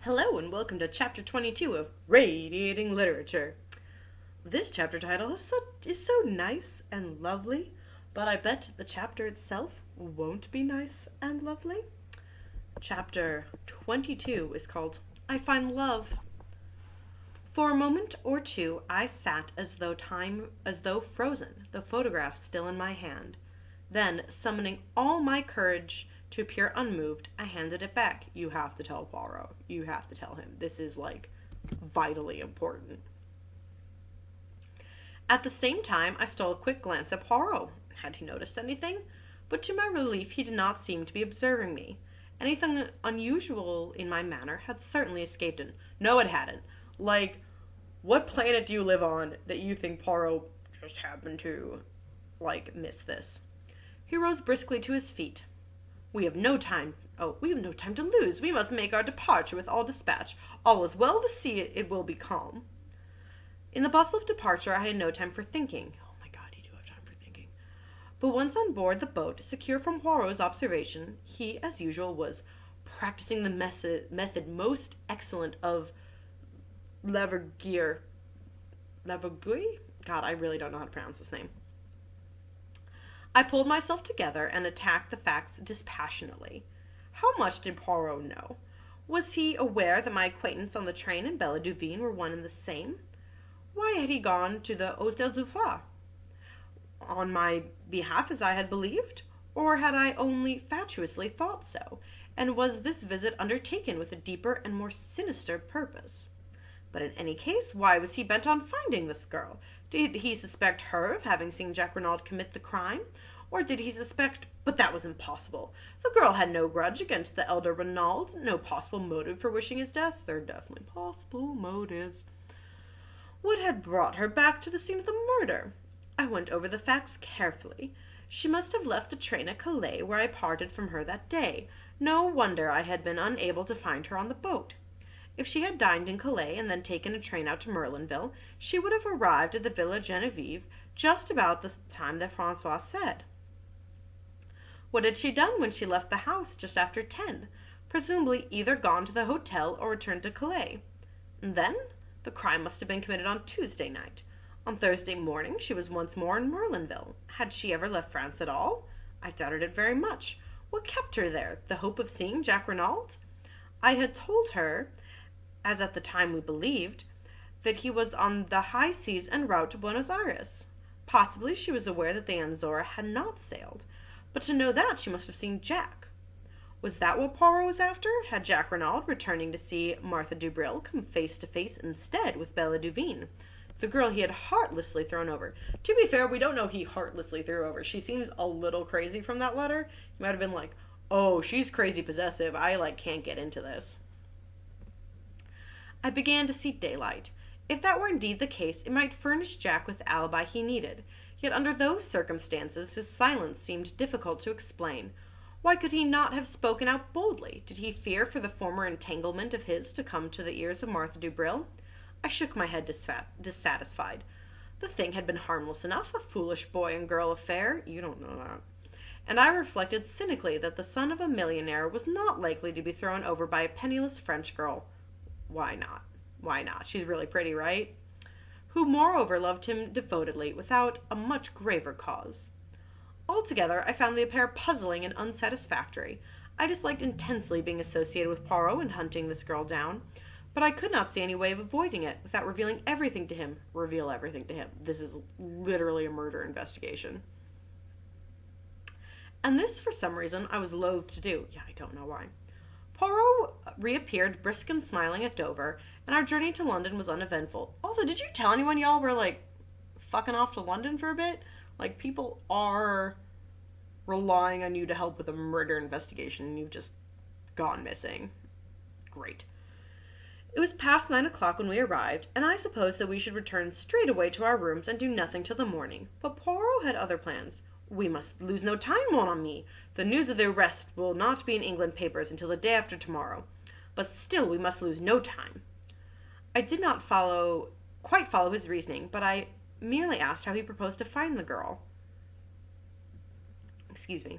Hello and welcome to Chapter 22 of Radiating Literature. This chapter title is so nice and lovely, but I bet the chapter itself won't be nice and lovely. Chapter 22 is called I Find Love. For a moment or two I sat as though frozen, the photograph still in my hand. Then, summoning all my courage to appear unmoved, I handed it back. You have to tell Poirot. You have to tell him. This is, vitally important. At the same time, I stole a quick glance at Poirot. Had he noticed anything? But to my relief, he did not seem to be observing me. Anything unusual in my manner had certainly escaped him. No, it hadn't. What planet do you live on that you think Poirot just happened to, miss this? He rose briskly to his feet. We have no time to lose. We must make our departure with all dispatch. All is well, the sea, it will be calm. In the bustle of departure, I had no time for thinking. Oh my God, you do have time for thinking. But once on board the boat, secure from Poirot's observation, he, as usual, was practicing the method most excellent of Leverguier. Leverguier? God, I really don't know how to pronounce this name. I pulled myself together and attacked the facts dispassionately. How much did Poirot know? Was he aware that my acquaintance on the train and Bella Duveen were one and the same? Why had he gone to the Hôtel du Phare? On my behalf, as I had believed? Or had I only fatuously thought so? And was this visit undertaken with a deeper and more sinister purpose? But in any case, why was he bent on finding this girl? Did he suspect her of having seen Jack Renaud commit the crime? Or did he suspect... But that was impossible. The girl had no grudge against the elder Renaud, no possible motive for wishing his death. There are definitely possible motives. What had brought her back to the scene of the murder? I went over the facts carefully. She must have left the train at Calais, where I parted from her that day. No wonder I had been unable to find her on the boat. If she had dined in Calais and then taken a train out to Merlinville, she would have arrived at the Villa Genevieve just about the time that Francois said. What had she done when she left the house just after 10? Presumably either gone to the hotel or returned to Calais. And then, the crime must have been committed on Tuesday night. On Thursday morning, she was once more in Merlinville. Had she ever left France at all? I doubted it very much. What kept her there? The hope of seeing Jack Renaud? I had told her, as at the time we believed, that he was on the high seas en route to Buenos Aires. Possibly she was aware that the Anzora had not sailed, but to know that she must have seen Jack. Was that what Poirot was after? Had Jack Renaud, returning to see Martha Dubril, come face to face instead with Bella Duveen, the girl he had heartlessly thrown over? To be fair, we don't know he heartlessly threw over. She seems a little crazy from that letter. He might have been like, oh, she's crazy possessive. I, can't get into this. I began to see daylight. If that were indeed the case, it might furnish Jack with the alibi he needed. Yet under those circumstances, his silence seemed difficult to explain. Why could he not have spoken out boldly? Did he fear for the former entanglement of his to come to the ears of Martha Dubril? I shook my head dissatisfied. The thing had been harmless enough, a foolish boy and girl affair. You don't know that. And I reflected cynically that the son of a millionaire was not likely to be thrown over by a penniless French girl. Why not? Why not? She's really pretty, right? Who moreover loved him devotedly, without a much graver cause. Altogether, I found the affair puzzling and unsatisfactory. I disliked intensely being associated with Poirot and hunting this girl down, but I could not see any way of avoiding it without revealing everything to him. Reveal everything to him. This is literally a murder investigation. And this, for some reason, I was loath to do. Yeah, I don't know why. Poirot reappeared brisk and smiling at Dover, and our journey to London was uneventful. Also, did you tell anyone y'all were, fucking off to London for a bit? People are relying on you to help with a murder investigation, and you've just gone missing. Great. It was past 9 o'clock when we arrived, and I supposed that we should return straight away to our rooms and do nothing till the morning. But Poirot had other plans. We must lose no time, mon ami. The news of the arrest will not be in England papers until the day after tomorrow. But still we must lose no time. I did not quite follow his reasoning, but I merely asked how he proposed to find the girl. Excuse me.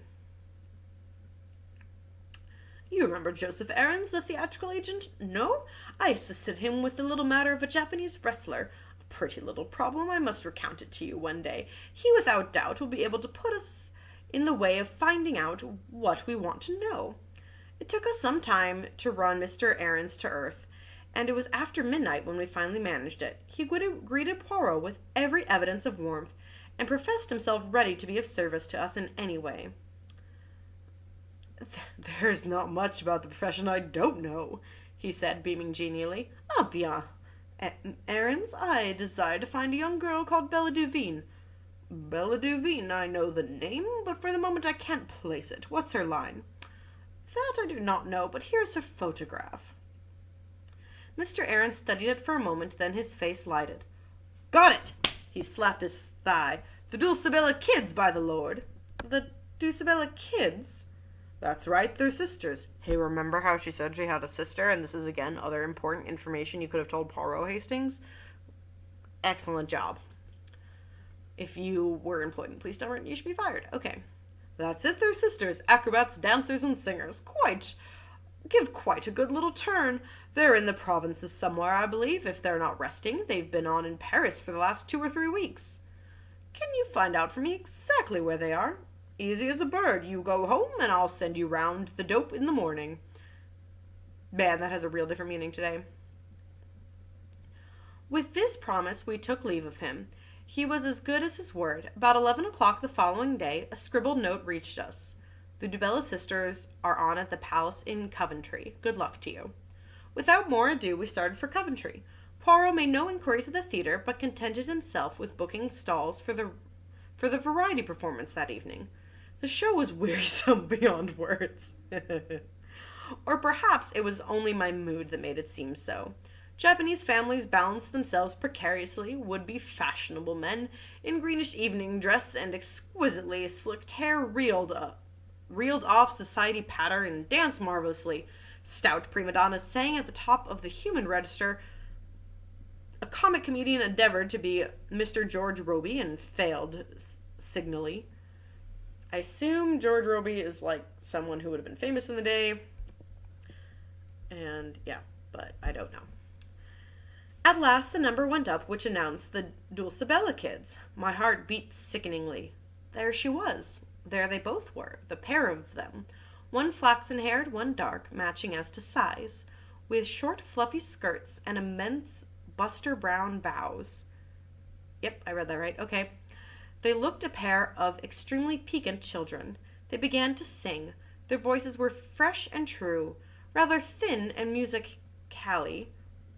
You remember Joseph Aarons, the theatrical agent? No? I assisted him with the little matter of a Japanese wrestler. A pretty little problem. I must recount it to you one day. He, without doubt, will be able to put us in the way of finding out what we want to know. It took us some time to run Mr. Aarons to earth, and it was after midnight when we finally managed it. He greeted Poirot with every evidence of warmth, and professed himself ready to be of service to us in any way. "There's not much about the profession I don't know," he said, beaming genially. "Ah, bien. Aarons, I desire to find a young girl called Bella Duveen." "Bella Duveen, I know the name, but for the moment I can't place it. What's her line?" "That I do not know, but here's her photograph." Mr. Aarons studied it for a moment, then his face lighted. "Got it!" He slapped his thigh. "The Dulcibella kids, by the Lord." "The Dulcibella kids?" "That's right, they're sisters." Hey, remember how she said she had a sister? And this is, again, other important information you could have told Poirot Hastings. Excellent job. If you were employed in the police department, you should be fired. Okay. "That's it, they're sisters. Acrobats, dancers, and singers. Give quite a good little turn. They're in the provinces somewhere, I believe. If they're not resting, they've been on in Paris for the last 2 or 3 weeks. Can you find out for me exactly where they are?" "Easy as a bird. You go home, and I'll send you round the dope in the morning." Man, that has a real different meaning today. With this promise, we took leave of him. He was as good as his word. About 11 o'clock the following day, a scribbled note reached us. "The Dubella sisters are on at the palace in Coventry. Good luck to you." Without more ado, we started for Coventry. Poirot made no inquiries at the theater, but contented himself with booking stalls for the variety performance that evening. The show was wearisome beyond words. Or perhaps it was only my mood that made it seem so. Japanese families balanced themselves precariously, would-be fashionable men in greenish evening dress and exquisitely slicked hair reeled off society patter and danced marvelously. Stout prima donnas sang at the top of the human register. A comic comedian endeavored to be Mr. George Robey and failed signally. I assume George Robey is like someone who would have been famous in the day. And yeah, but I don't know. At last the number went up which announced the Dulcibella kids. My heart beat sickeningly. There she was. There they both were, the pair of them. One flaxen-haired, one dark, matching as to size, with short fluffy skirts and immense buster brown bows. Yep, I read that right. Okay. They looked a pair of extremely piquant children. They began to sing. Their voices were fresh and true, rather thin and music-hally,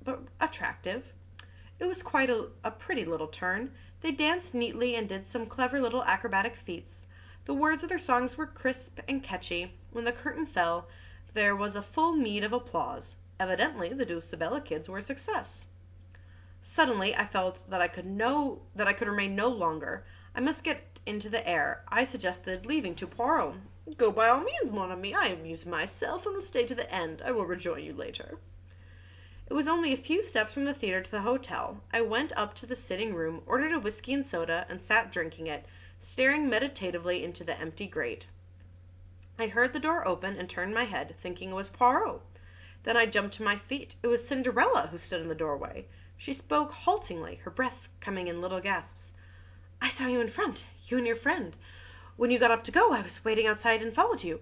but attractive. It was quite a pretty little turn. They danced neatly and did some clever little acrobatic feats. The words of their songs were crisp and catchy. When the curtain fell, there was a full meed of applause. Evidently, the Dulcibella kids were a success. Suddenly, I felt that I could remain no longer. I must get into the air. I suggested leaving to Poirot. "Go by all means, mon ami. I amuse myself and will stay to the end. I will rejoin you later." It was only a few steps from the theater to the hotel. I went up to the sitting room, ordered a whiskey and soda, and sat drinking it, staring meditatively into the empty grate. I heard the door open and turned my head, thinking it was Poirot. Then I jumped to my feet. It was Cinderella who stood in the doorway. She spoke haltingly, her breath coming in little gasps. "I saw you in front, you and your friend. When you got up to go, I was waiting outside and followed you.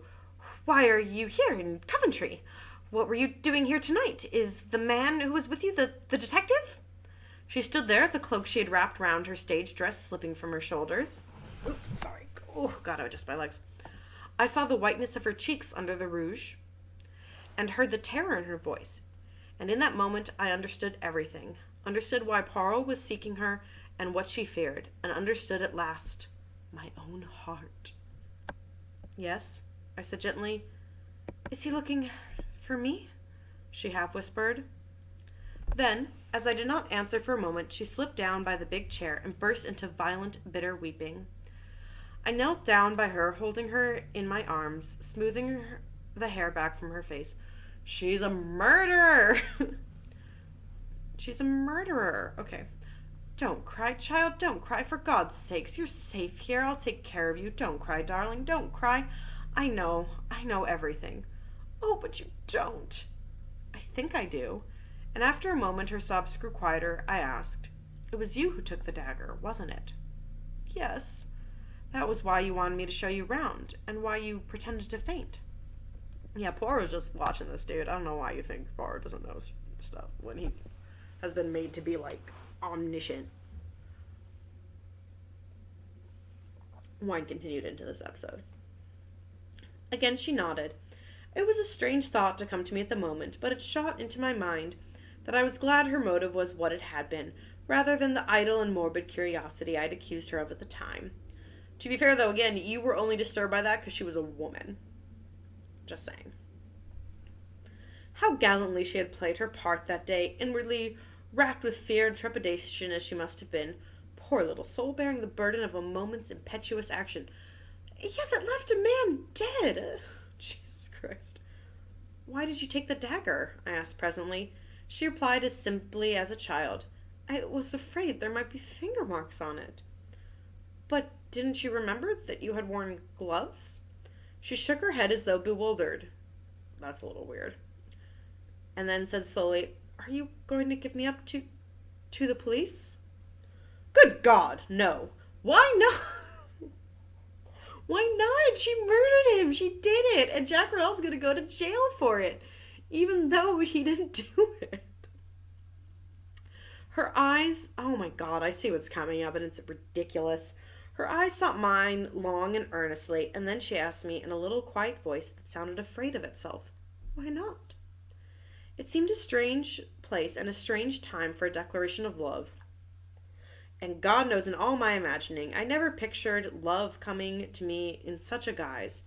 Why are you here in Coventry? What were you doing here tonight? Is the man who was with you the detective?" She stood there, the cloak she had wrapped round her stage dress slipping from her shoulders. Oops, sorry. Oh, gotta adjust my legs. I saw the whiteness of her cheeks under the rouge, and heard the terror in her voice. And in that moment I understood everything. Understood why Poirot was seeking her, and what she feared, and understood at last my own heart. "Yes," I said gently. "Is he looking for me?" she half whispered. Then, as I did not answer for a moment, she slipped down by the big chair and burst into violent, bitter weeping. I knelt down by her, holding her in my arms, smoothing the hair back from her face. "She's a murderer!" "She's a murderer. Okay. Don't cry, child, don't cry, for God's sakes. You're safe here. I'll take care of you. Don't cry, darling, don't cry. I know everything." Oh, but you don't. I think I do. And after a moment her sobs grew quieter, I asked, It was you who took the dagger, wasn't it? Yes. That was why you wanted me to show you round, and why you pretended to faint. Yeah, Poirot's just watching this dude. I don't know why you think Poirot doesn't know stuff when he has been made to be, like, omniscient. Wine continued into this episode. Again she nodded. It was a strange thought to come to me at the moment, but it shot into my mind that I was glad her motive was what it had been, rather than the idle and morbid curiosity I'd accused her of at the time. To be fair, though, again, you were only disturbed by that because she was a woman. Just saying. How gallantly she had played her part that day, inwardly racked with fear and trepidation as she must have been. Poor little soul, bearing the burden of a moment's impetuous action. Yeah, that left a man dead. Jesus Christ. Why did you take the dagger? I asked presently. She replied as simply as a child. I was afraid there might be finger marks on it. But didn't you remember that you had worn gloves? She shook her head as though bewildered. That's a little weird. And then said slowly, Are you going to give me up to the police? Good God, no. Why not? Why not? She murdered him. She did it. And Jack Ronald's going to go to jail for it, even though he didn't do it. Her eyes, oh my God, I see what's coming up, and it's ridiculous. Her eyes sought mine long and earnestly, and then she asked me in a little quiet voice that sounded afraid of itself, Why not? It seemed a strange place and a strange time for a declaration of love. And God knows, in all my imagining, I never pictured love coming to me in such a guise.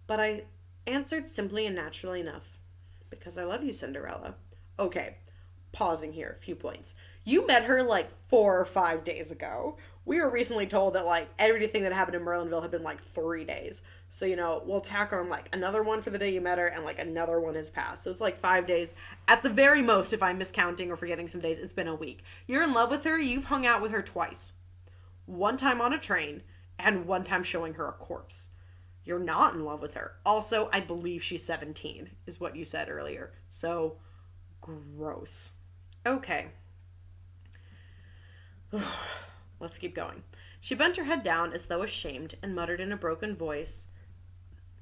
But I answered simply and naturally enough, Because I love you, Cinderella. Okay, pausing here, a few points. You met her like 4 or 5 days ago. We were recently told that like everything that happened in Merlinville had been like 3 days. So, we'll tack on like another one for the day you met her, and like another one has passed. So it's like 5 days. At the very most, if I'm miscounting or forgetting some days, it's been a week. You're in love with her. You've hung out with her twice. One time on a train, and one time showing her a corpse. You're not in love with her. Also, I believe she's 17, is what you said earlier. So, gross. Okay. Let's keep going. She bent her head down as though ashamed and muttered in a broken voice,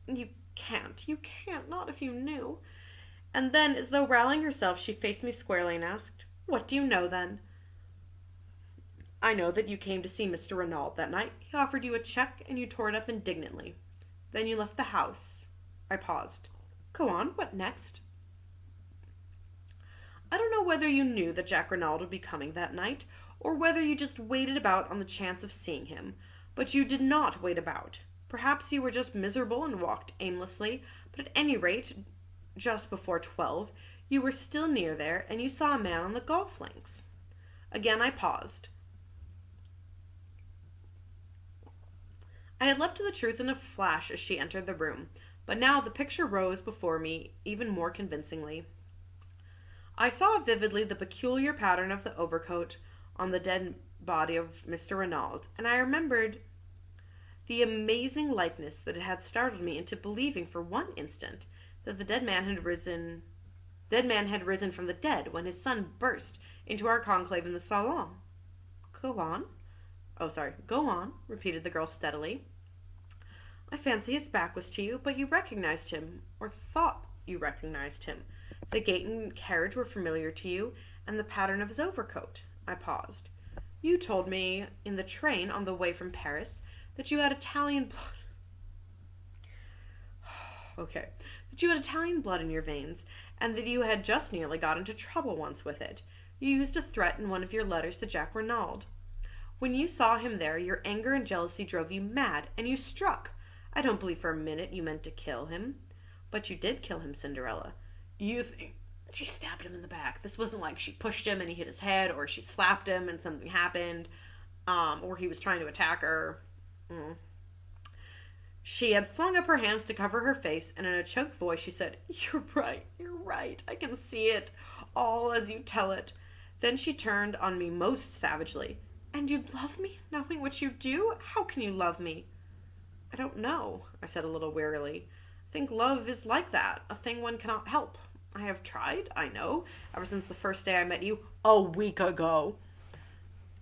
You can't, not if you knew. And then, as though rallying herself, she faced me squarely and asked, What do you know then? I know that you came to see Mr. Renaud that night. He offered you a check and you tore it up indignantly. Then you left the house. I paused. Go on, what next? I don't know whether you knew that Jack Renaud would be coming that night, or whether you just waited about on the chance of seeing him, but you did not wait about. Perhaps you were just miserable and walked aimlessly, but at any rate, just before 12, you were still near there, and you saw a man on the golf links. Again I paused. I had leapt to the truth in a flash as she entered the room, but now the picture rose before me even more convincingly. I saw vividly the peculiar pattern of the overcoat on the dead body of Mr. Renaud, and I remembered the amazing likeness that it had startled me into believing for one instant that the dead man had risen from the dead when his son burst into our conclave in the salon. Go on. Oh, sorry. Go on, repeated the girl steadily. I fancy his back was to you, but you recognized him, or thought you recognized him. The gait and carriage were familiar to you, and the pattern of his overcoat. I paused. You told me in the train on the way from Paris that you had Italian blood. Okay. That you had Italian blood in your veins, and that you had just nearly got into trouble once with it. You used a threat in one of your letters to Jack Renaud. When you saw him there, your anger and jealousy drove you mad, and you struck. I don't believe for a minute you meant to kill him. But you did kill him, Cinderella. You think she stabbed him in the back. This wasn't like she pushed him and he hit his head, or she slapped him and something happened, or he was trying to attack her. She had flung up her hands to cover her face, and in a choked voice she said, you're right. I can see it, all as you tell it. Then she turned on me most savagely. And you'd love me, knowing what you do? How can you love me? I don't know, I said a little wearily. think love is like that, a thing one cannot help. I have tried, I know, ever since the first day I met you, a week ago.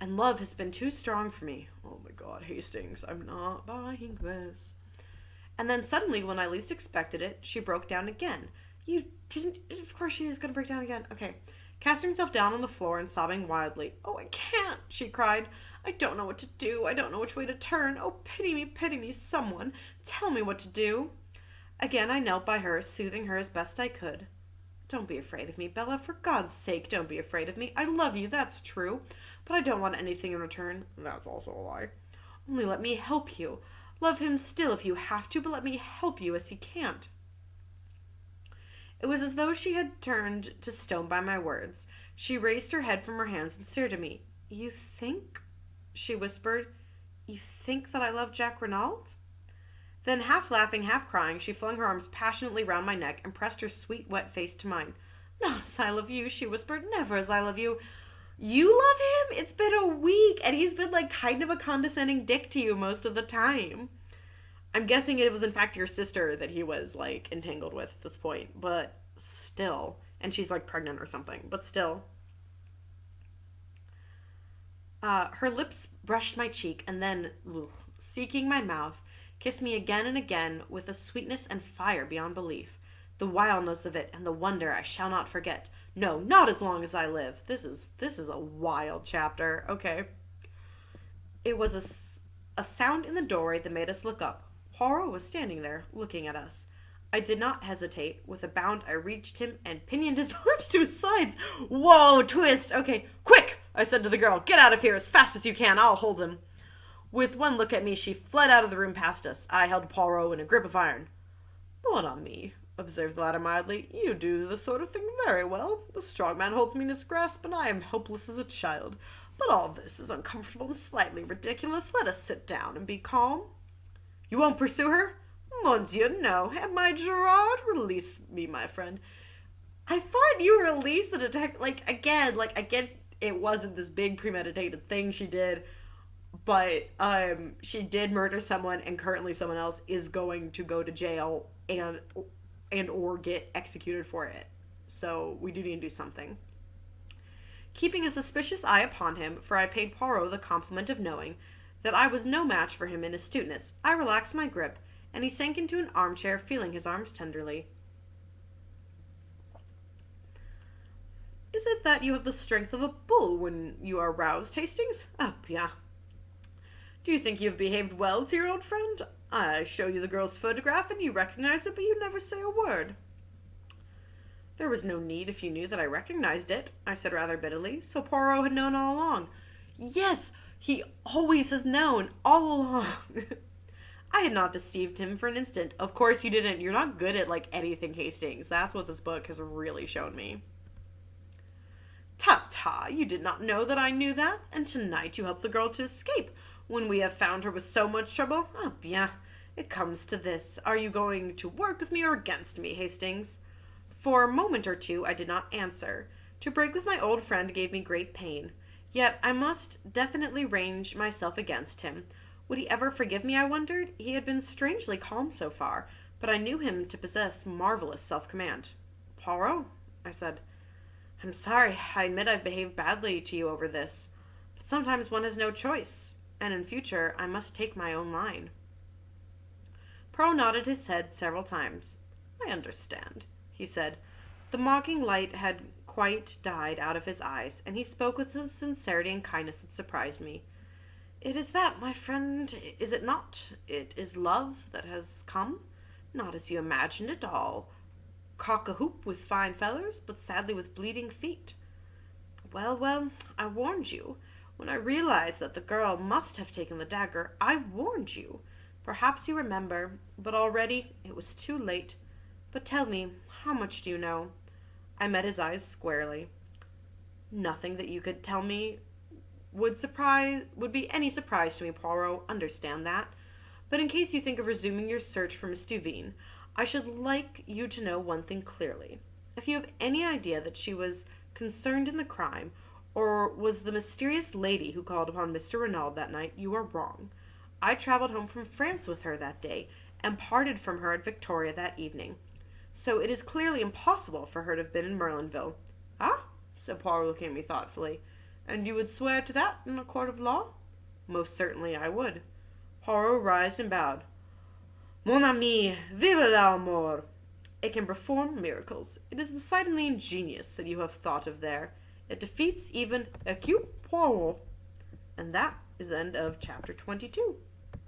And love has been too strong for me. Oh my god, Hastings, I'm not buying this. And then suddenly, when I least expected it, she broke down again. You didn't. Of course she is going to break down again. Okay. Casting herself down on the floor and sobbing wildly. Oh, I can't, she cried. I don't know what to do. I don't know which way to turn. Oh, pity me, someone. Tell me what to do. Again, I knelt by her, soothing her as best I could. Don't be afraid of me, Bella. For God's sake, don't be afraid of me. I love you, that's true. But I don't want anything in return. That's also a lie. Only let me help you. Love him still if you have to, but let me help you as he can't. It was as though she had turned to stone by my words. She raised her head from her hands and stared at me. You think, she whispered, you think that I love Jack Renaud? Then, half laughing, half crying, she flung her arms passionately round my neck and pressed her sweet, wet face to mine. Not as I love you, she whispered, never as I love you. You love him? It's been a week, and he's been like kind of a condescending dick to you most of the time. I'm guessing it was in fact your sister that he was like entangled with at this point, but still. And she's like pregnant or something, but still. Her lips brushed my cheek and then, seeking my mouth, kissed me again and again with a sweetness and fire beyond belief. The wildness of it and the wonder I shall not forget. No, not as long as I live. This is a wild chapter. Okay. It was a sound in the doorway that made us look up. Poirot was standing there, looking at us. I did not hesitate. With a bound, I reached him and pinioned his arms to his sides. Whoa, twist! Okay, quick! I said to the girl. Get out of here as fast as you can. I'll hold him. With one look at me, she fled out of the room past us. I held Poirot in a grip of iron. Not on me, observed the latter mildly. You do this sort of thing very well. The strong man holds me in his grasp, and I am helpless as a child. But all this is uncomfortable and slightly ridiculous. Let us sit down and be calm. You won't pursue her? Mon Dieu, no. And my Gerard, release me, my friend. I thought you released the detective. Again, it wasn't this big premeditated thing she did. But she did murder someone, and currently someone else is going to go to jail and or get executed for it. So we do need to do something. Keeping a suspicious eye upon him, for I paid Poirot the compliment of knowing that I was no match for him in astuteness, I relaxed my grip, and he sank into an armchair, feeling his arms tenderly. Is it that you have the strength of a bull when you are roused, Hastings? Ah, bien. Do you think you have behaved well to your old friend? I show you the girl's photograph, and you recognize it, but you never say a word. There was no need if you knew that I recognized it, I said rather bitterly. So Poirot had known all along. Yes, he always has known, all along. I had not deceived him for an instant. Of course you didn't. You're not good at, anything, Hastings. That's what this book has really shown me. Ta-ta, you did not know that I knew that, and tonight you helped the girl to escape, when we have found her with so much trouble. Ah, bien. It comes to this. Are you going to work with me or against me, Hastings? For a moment or two I did not answer. To break with my old friend gave me great pain. Yet I must definitely range myself against him. Would he ever forgive me, I wondered? He had been strangely calm so far, but I knew him to possess marvelous self-command. Poirot, I said, I'm sorry. I admit I've behaved badly to you over this. But sometimes one has no choice, and in future I must take my own line. Poirot nodded his head several times. I understand, he said. The mocking light had quite died out of his eyes, and he spoke with a sincerity and kindness that surprised me. It is that, my friend, is it not? It is love that has come, not as you imagined it, all cock-a-hoop with fine feathers, but sadly with bleeding feet. Well, I warned you. When I realized that the girl must have taken the dagger, I warned you. Perhaps you remember, but already it was too late. But tell me, how much do you know? I met his eyes squarely. Nothing that you could tell me would be any surprise to me, Poirot. Understand that. But in case you think of resuming your search for Miss Duveen, I should like you to know one thing clearly. If you have any idea that she was concerned in the crime, or was the mysterious lady who called upon Mr. Renaud that night, you are wrong. I traveled home from France with her that day, and parted from her at Victoria that evening. So it is clearly impossible for her to have been in Merlinville. Ah, said Poirot, looking at me thoughtfully. And you would swear to that in a court of law? Most certainly I would. Poirot rose and bowed. Mon ami, vive l'amour! It can perform miracles. It is decidedly ingenious that you have thought of there. It defeats even Hercule Poirot. And that is the end of chapter 22.